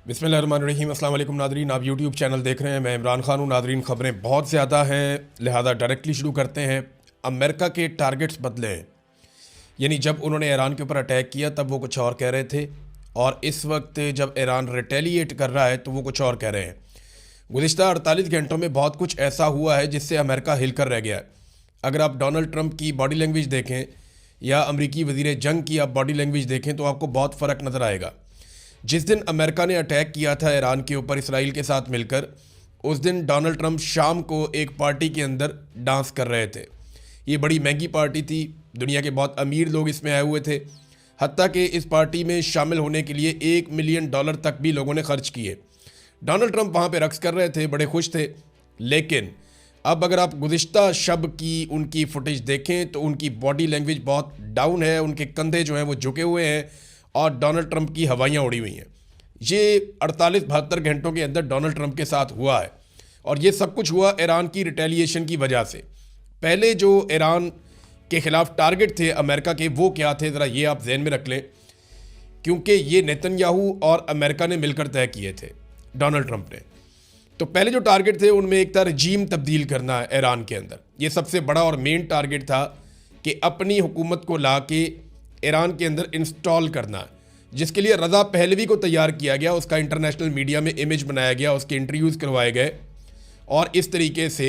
बिस्मिल्लाहिर्रहमानिर्रहीम। अस्सलाम वालेकुम नादरीन, आप यूट्यूब चैनल देख रहे हैं। मैं इमरान खान हूँ। नादरीन, खबरें बहुत ज़्यादा हैं, लिहाजा डायरेक्टली शुरू करते हैं। अमेरिका के टारगेट्स बदले हैं, यानी जब उन्होंने ईरान के ऊपर अटैक किया तब वो कुछ और कह रहे थे, और इस वक्त जब ईरान रिटेलिएट कर रहा है तो वो कुछ और कह रहे हैं। गुज़िश्ता 48 घंटों में बहुत कुछ ऐसा हुआ है जिससे अमेरिका हिलकर रह गया है। अगर आप डोनाल्ड ट्रंप की बॉडी लैंग्वेज देखें या अमरीकी वज़ीर जंग की आप बॉडी लैंग्वेज देखें तो आपको बहुत फ़र्क नज़र आएगा। जिस दिन अमेरिका ने अटैक किया था ईरान के ऊपर इसराइल के साथ मिलकर, उस दिन डोनाल्ड ट्रंप शाम को एक पार्टी के अंदर डांस कर रहे थे। ये बड़ी महंगी पार्टी थी, दुनिया के बहुत अमीर लोग इसमें आए हुए थे। हत्ता कि इस पार्टी में शामिल होने के लिए $1 मिलियन तक भी लोगों ने खर्च किए। डोनाल्ड ट्रंप वहाँ पे रक्स कर रहे थे, बड़े खुश थे। लेकिन अब अगर आप गुज़िश्ता शब की उनकी फुटेज देखें तो उनकी बॉडी लैंग्वेज बहुत डाउन है, उनके कंधे जो हैं वो झुके हुए हैं और डोनाल्ड ट्रंप की हवाइयाँ उड़ी हुई हैं। ये 48-72 घंटों के अंदर डोनाल्ड ट्रंप के साथ हुआ है, और ये सब कुछ हुआ ईरान की रिटेलिएशन की वजह से। पहले जो ईरान के ख़िलाफ़ टारगेट थे अमेरिका के, वो क्या थे, ज़रा ये आप जहन में रख लें, क्योंकि ये नेतन्याहू और अमेरिका ने मिलकर तय किए थे, डोनाल्ड ट्रंप ने। तो पहले जो टारगेट थे उनमें एक था रजीम तब्दील करना है ईरान के अंदर। ये सबसे बड़ा और मेन टारगेट था कि अपनी हुकूमत को ला के ईरान के अंदर इंस्टॉल करना है, जिसके लिए रज़ा पहलवी को तैयार किया गया। उसका इंटरनेशनल मीडिया में इमेज बनाया गया, उसके इंटरव्यूज़ करवाए गए, और इस तरीके से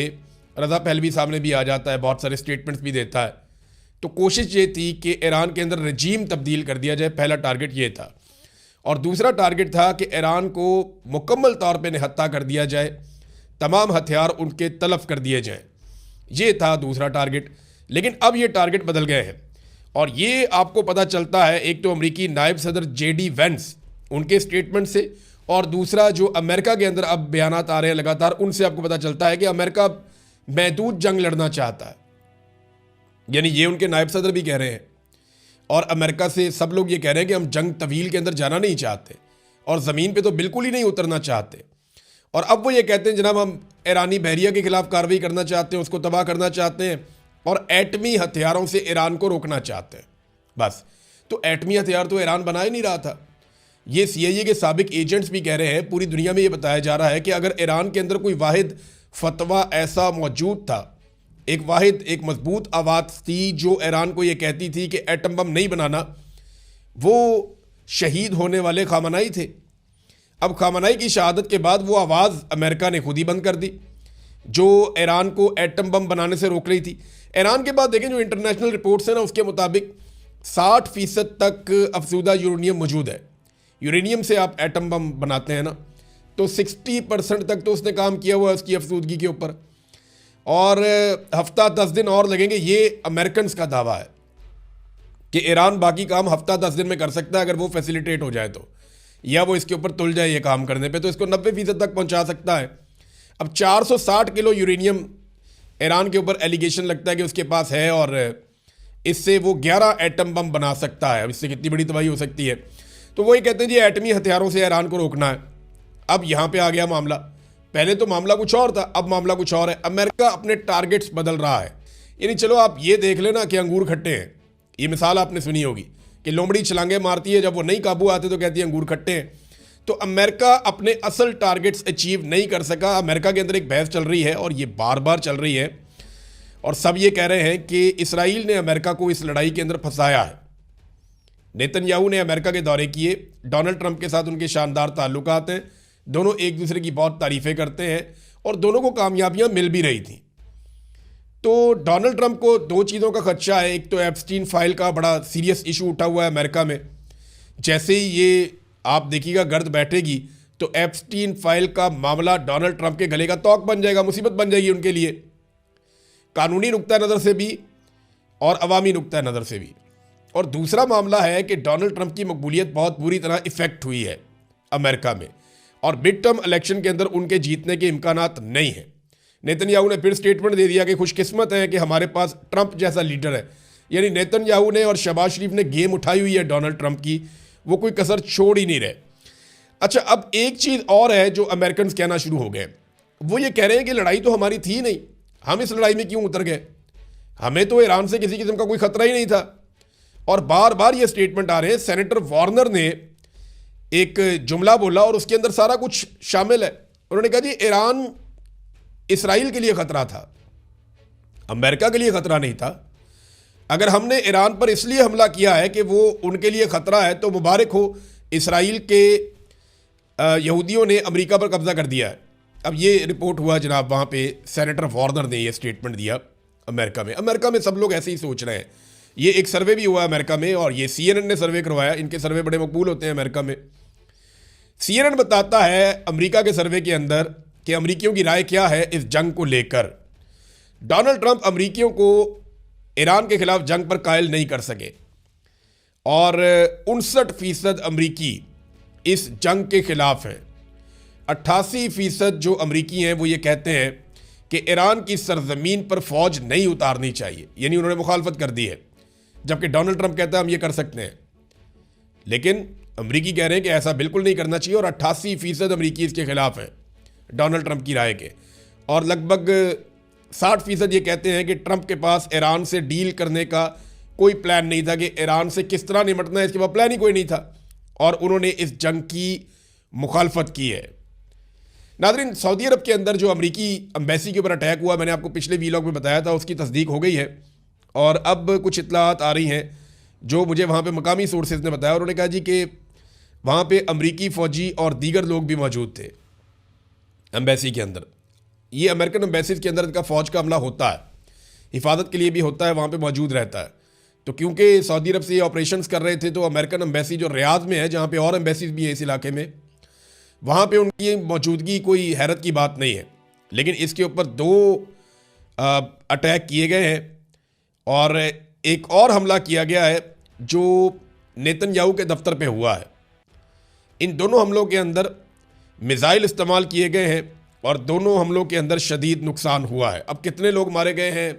रज़ा पहलवी सामने भी आ जाता है, बहुत सारे स्टेटमेंट्स भी देता है। तो कोशिश ये थी कि ईरान के अंदर रजीम तब्दील कर दिया जाए, पहला टारगेट ये था। और दूसरा टारगेट था कि ईरान को मुकम्मल तौर पे निहत्ता कर दिया जाए, तमाम हथियार उनके तलफ कर दिए जाएं। ये था दूसरा टारगेट। लेकिन अब ये टारगेट बदल गए हैं, और ये आपको पता चलता है एक तो अमरीकी नायब सदर JD वेंस उनके स्टेटमेंट से, और दूसरा जो अमेरिका के अंदर अब बयानात आ रहे हैं लगातार, उनसे आपको पता चलता है कि अमेरिका महदूद जंग लड़ना चाहता है। यानी ये उनके नायब सदर भी कह रहे हैं, और अमेरिका से सब लोग ये कह रहे हैं कि हम जंग तवील के अंदर जाना नहीं चाहते, और ज़मीन पे तो बिल्कुल ही नहीं उतरना चाहते। और अब वो ये कहते हैं जनाब हम ईरानी बहरिया के खिलाफ कार्रवाई करना चाहते हैं, उसको तबाह करना चाहते हैं, और एटमी हथियारों से ईरान को रोकना चाहते हैं। बस, तो एटमी हथियार तो ईरान बना ही नहीं रहा था। ये CIA के साबिक एजेंट्स भी कह रहे हैं, पूरी दुनिया में ये बताया जा रहा है कि अगर ईरान के अंदर कोई वाहिद फतवा ऐसा मौजूद था, एक मजबूत आवाज़ थी जो ईरान को ये कहती थी कि एटम बम नहीं बनाना, वो शहीद होने वाले खामनाई थे। अब खामनाई की शहादत के बाद वो आवाज़ अमेरिका ने खुद ही बंद कर दी, जो ईरान को एटम बम बनाने से रोक रही थी। ईरान के बाद देखें जो इंटरनेशनल रिपोर्ट्स हैं ना, उसके मुताबिक 60% तक अफसूदा यूरेनियम मौजूद है। यूरेनियम से आप एटम बम बनाते हैं ना, तो 60% तक तो उसने काम किया हुआ है उसकी अफसूदगी के ऊपर, और हफ्ता 10 दिन और लगेंगे। ये अमेरिकन का दावा है कि ईरान बाकी काम हफ्ता 10 दिन में कर सकता है, अगर वो फैसिलिटेट हो जाए तो, या वो इसके ऊपर तुल जाए ये काम करने पे, तो इसको 90% तक पहुंचा सकता है। अब 460 किलो यूरेनियम ईरान के ऊपर एलिगेशन लगता है कि उसके पास है, और इससे वो 11 एटम बम बना सकता है। अब इससे कितनी बड़ी तबाही हो सकती है। तो वही कहते हैं जी एटमी हथियारों से ईरान को रोकना है। अब यहाँ पे आ गया मामला। पहले तो मामला कुछ और था, अब मामला कुछ और है। अमेरिका अपने टारगेट्स बदल रहा है। यानी चलो आप ये देख लेना कि अंगूर खट्टे हैं, ये मिसाल आपने सुनी होगी कि लोमड़ी छलांगे मारती है, जब वो नहीं काबू आते तो कहती है अंगूर खट्टे हैं। तो अमेरिका अपने असल टारगेट्स अचीव नहीं कर सका। अमेरिका के अंदर एक बहस चल रही है, और ये बार बार चल रही है, और सब ये कह रहे हैं कि इसराइल ने अमेरिका को इस लड़ाई के अंदर फंसाया है। नेतन्याहू ने अमेरिका के दौरे किए, डोनाल्ड ट्रंप के साथ उनके शानदार ताल्लुकात हैं, दोनों एक दूसरे की बहुत तारीफ़ें करते हैं, और दोनों को कामयाबियां मिल भी रही थी। तो डोनाल्ड ट्रंप को दो चीज़ों का खदशा है। एक तो एप्स्टीन फाइल का बड़ा सीरियस इशू उठा हुआ है अमेरिका में। जैसे ही ये आप देखिएगा गर्द बैठेगी तो एप्स्टीन फाइल का मामला डोनाल्ड ट्रंप के गले का तौक बन जाएगा, मुसीबत बन जाएगी उनके लिए, कानूनी नुक्ता नज़र से भी और अवामी नुक्ता नज़र से भी। और दूसरा मामला है कि डोनाल्ड ट्रंप की मकबूलियत बहुत बुरी तरह इफेक्ट हुई है अमेरिका में, और मिड टर्म इलेक्शन के अंदर उनके जीतने के इम्कानात नहीं हैं। नेतन्याहू ने फिर स्टेटमेंट दे दिया कि खुशकिस्मत है कि हमारे पास ट्रंप जैसा लीडर है। यानी नेतन्याहू ने और शहबाज शरीफ ने गेम उठाई हुई है डोनाल्ड ट्रंप की, वो कोई कसर छोड़ ही नहीं रहे। अच्छा, अब एक चीज़ और है जो अमेरिकन कहना शुरू हो गए। वो ये कह रहे हैं कि लड़ाई तो हमारी थी नहीं, हम इस लड़ाई में क्यों उतर गए, हमें तो ईरान से किसी किस्म का कोई खतरा ही नहीं था। और बार बार ये स्टेटमेंट आ रहे हैं। सेनेटर वार्नर ने एक जुमला बोला और उसके अंदर सारा कुछ शामिल है। उन्होंने कहा जी ईरान इसराइल के लिए खतरा था, अमेरिका के लिए खतरा नहीं था। अगर हमने ईरान पर इसलिए हमला किया है कि वो उनके लिए खतरा है, तो मुबारक हो, इसराइल के यहूदियों ने अमेरिका पर कब्जा कर दिया है। अब ये रिपोर्ट हुआ जनाब, वहाँ पे सेनेटर वार्नर ने ये स्टेटमेंट दिया अमेरिका में। अमेरिका में सब लोग ऐसे ही सोच रहे हैं। ये एक सर्वे भी हुआ अमेरिका में, और ये CNN ने सर्वे करवाया। इनके सर्वे बड़े मकबूल होते हैं अमेरिका में। CNN बताता है अमेरिका के सर्वे के अंदर कि अमरीकियों की राय क्या है इस जंग को लेकर। डोनाल्ड ट्रंप अमरीकियों को ईरान के खिलाफ जंग पर कायल नहीं कर सके, और 59% अमरीकी इस जंग के खिलाफ हैं। 88% जो अमरीकी हैं वो ये कहते हैं कि ईरान की सरजमीन पर फौज नहीं उतारनी चाहिए, यानी उन्होंने मुखालफत कर दी है। जबकि डोनाल्ड ट्रंप कहता है हम ये कर सकते हैं, लेकिन अमरीकी कह रहे हैं कि ऐसा बिल्कुल नहीं करना चाहिए, और 88% अमरीकी इसके खिलाफ हैं डोनाल्ड ट्रंप की राय के। और लगभग 60% ये कहते हैं कि ट्रंप के पास ईरान से डील करने का कोई प्लान नहीं था, कि ईरान से किस तरह निपटना है इसके पास प्लान ही कोई नहीं था, और उन्होंने इस जंग की मुखालफत की है। नाज़रीन, सऊदी अरब के अंदर जो अमरीकी एम्बेसी के ऊपर अटैक हुआ, मैंने आपको पिछले वीलॉग में बताया था, उसकी तस्दीक हो गई है। और अब कुछ इत्तलात आ रही हैं जो मुझे वहाँ पे मकामी सोर्सेज ने बताया। उन्होंने कहा जी कि वहाँ पे अमरीकी फ़ौजी और दीगर लोग भी मौजूद थे एम्बेसी के अंदर। ये अमेरिकन एम्बेसीज के अंदर का फ़ौज का हमला होता है, हिफाजत के लिए भी होता है, वहाँ पे मौजूद रहता है। तो क्योंकि सऊदी अरब से ये ऑपरेशंस कर रहे थे, तो अमेरिकन एम्बेसी जो रियाद में है, जहाँ पे और एम्बेसीज भी है इस इलाके में, वहाँ पे उनकी मौजूदगी कोई हैरत की बात नहीं है। लेकिन इसके ऊपर 2 अटैक किए गए हैं, और एक और हमला किया गया है जो नेतन्याहू के दफ्तर पे हुआ है। इन दोनों हमलों के अंदर मिसाइल इस्तेमाल किए गए हैं, और दोनों हमलों के अंदर शदीद नुकसान हुआ है। अब कितने लोग मारे गए हैं,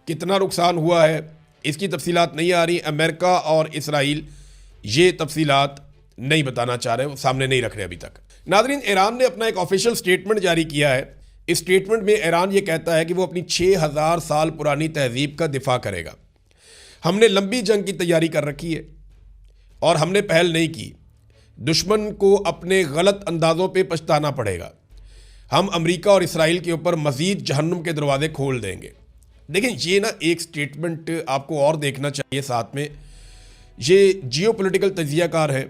कितना नुकसान हुआ है, इसकी तफसीलात नहीं आ रही। अमेरिका और इसराइल ये तफसीलात नहीं बताना चाह रहे, वो सामने नहीं रख रहे अभी तक। नाज़रीन, ईरान ने अपना एक ऑफिशियल स्टेटमेंट जारी किया है। इस स्टेटमेंट में ईरान ये कहता है कि वो अपनी 6000 साल पुरानी तहजीब का दिफा करेगा। हमने लंबी जंग की तैयारी कर रखी है, और हमने पहल नहीं की। दुश्मन को अपने गलत अंदाज़ों पे पछताना पड़ेगा। हम अमेरिका और इसराइल के ऊपर मज़ीद जहन्नुम के दरवाजे खोल देंगे। देखें, ये ना एक स्टेटमेंट आपको और देखना चाहिए साथ में। ये जियोपॉलिटिकल तजियाकार है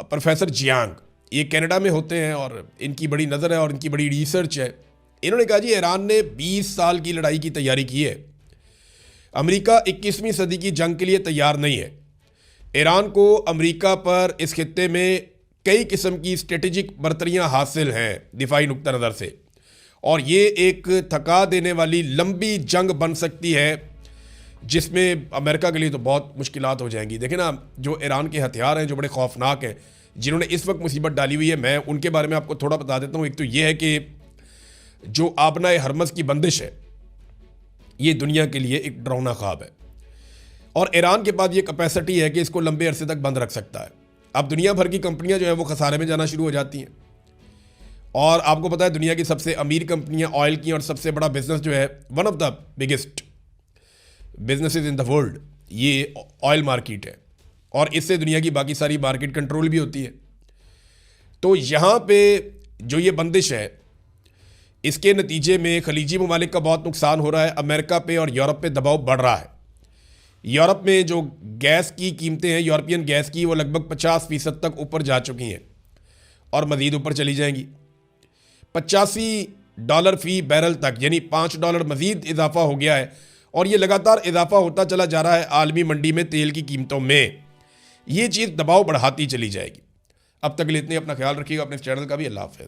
प्रोफेसर जियांग, ये कनाडा में होते हैं, और इनकी बड़ी नज़र है और इनकी बड़ी रिसर्च है। इन्होंने कहा जी ईरान ने 20 साल की लड़ाई की तैयारी की है। अमेरिका 21वीं सदी की जंग के लिए तैयार नहीं है। ईरान को अमेरिका पर इस खित्ते में कई किस्म की स्ट्रेटेजिक बर्तरियां हासिल हैं दिफाई नुक्ता नज़र से, और ये एक थका देने वाली लंबी जंग बन सकती है, जिसमें अमेरिका के लिए तो बहुत मुश्किलात हो जाएंगी। देखें ना, जो ईरान के हथियार हैं जो बड़े खौफनाक हैं, जिन्होंने इस वक्त मुसीबत डाली हुई है, मैं उनके बारे में आपको थोड़ा बता देता हूँ। एक तो ये है कि जो आबनाए हरमज़ की बंदिश है, ये दुनिया के लिए एक डरावना ख्वाब है, और ईरान के पास ये कैपेसिटी है कि इसको लंबे अरसे तक बंद रख सकता है। अब दुनिया भर की कंपनियां जो है वो खसारे में जाना शुरू हो जाती हैं, और आपको पता है दुनिया की सबसे अमीर कंपनियां ऑयल की, और सबसे बड़ा बिजनेस जो है, one of the biggest businesses in the world, ये ऑयल मार्केट है, और इससे दुनिया की बाकी सारी मार्केट कंट्रोल भी होती है। तो यहाँ पे जो ये बंदिश है, इसके नतीजे में खलीजी ममालिक का बहुत नुकसान हो रहा है। अमेरिका पे और यूरोप पे दबाव बढ़ रहा है। यूरोप में जो गैस की कीमतें हैं, यूरोपियन गैस की, वो लगभग 50% तक ऊपर जा चुकी हैं, और मज़ीद ऊपर चली जाएंगी। $85 फ़ी बैरल तक, यानी $5 मज़ीद इजाफा हो गया है, और ये लगातार इजाफा होता चला जा रहा है आलमी मंडी में तेल की कीमतों में। ये चीज़ दबाव बढ़ाती चली जाएगी। अब तक के लिए इतने, अपना ख्याल रखिएगा, अपने चैनल का भी। अल्लाह हाफ़िज़।